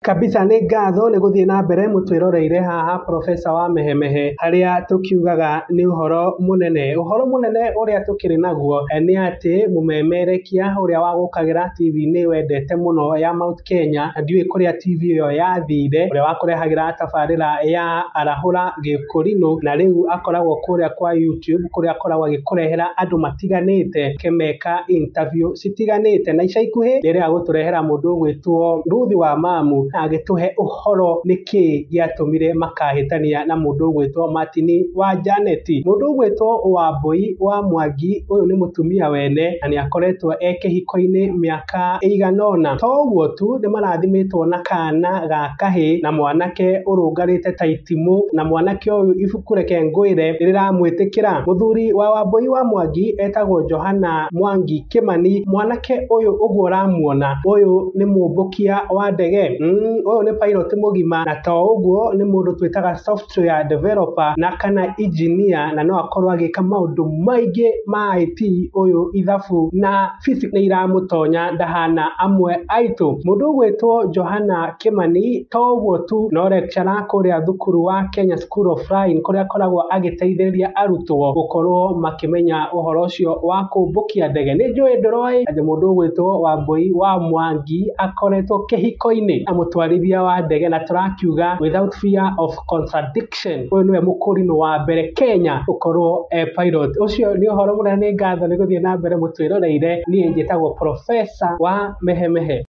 Kabisa nĩ ngatho nĩ gũthiĩ na mbere mũtwĩroreire haha Profesa wa Mehemehe harĩa tũkiugaga nĩ ũhoro mũnene. Ũhoro mũnene ũrĩa tũkĩrĩ naguo nĩ atĩ mũmemerekia ũrĩa wagũkagĩra TV-inĩ wendete mũno ya Mount Kenya, ndiũĩ kũrĩa TV ĩyo yathire, ũrĩa wakũrehagĩra tabarĩra ya Arahũra Gĩkũrinũ, na rĩu akoragwo kũrĩa kwa YouTube kũrĩa akoragwo agĩkũrehera andũ matiganĩte kĩmeka interview citiganĩte, na ica ikuhĩ rĩrĩa agũtũrehera mũndũ ũgwĩtwo Ruthi wa Mamu agĩtũhe ũhoro nĩkĩ gĩatũmire makahĩtania na mũndũ ũgwĩtwo Martin wa Janeti. Mũndũ ũgwĩtwo Wambui wa Mwangi, ũyũ nĩ mũtumia wene na nĩakoretwo kĩhiko-inĩ mĩaka ĩigana ũna. To ũguo tu, nĩ marathimĩtwo na kana ga kahĩ na mwanake ũrũngarĩte ta itimũ, na mwanake ũyũ ibuku reke ngwĩre nĩrĩramwĩtĩkĩra. Mũthuri wa Wambui wa Mwangi etagwo Johana Mwangi Kimani. Mwanake ũyũ ũguo ũramuona, ũyũ nĩ mũmbũkia wa ndege, ũyũ nĩ pilot mũgima, na to ũguo nĩ mũndũ twĩtaga software developer na kana engineer, na no akorwo agĩka maũndũ maingĩ ma IT. Ũyũ ithabu na physics nĩ iramũtonya, ndahana amwe aitũ. Mũndũ ũgwĩtwo Johana Kimani to ũguo tu, no lecturer kũrĩa thukuru wa Kenya School of Flying kũrĩa akoragwo agĩteithĩrĩria arutwo gũkorwo makĩmenya ũhoro ũcio wa kũmbũkia ndege. Nĩ njũĩ ndũroĩ atĩ mũndũ ũgwĩtwo Wambui wa Mwangi akoretwo kĩhiko-inĩ na mũtwarithia wa ndege, na tũrakiuga without fear of contradiction, ũyũ nĩwe mũkũrinũ wa mbere Kenya gũkorwo pilot. Ũcio nĩ ũhoro mũnene, nĩ ngatho nĩ gũthiĩ na mbere mũtwĩroreire. Niĩ njĩtagwo Profesa wa Mehemehe.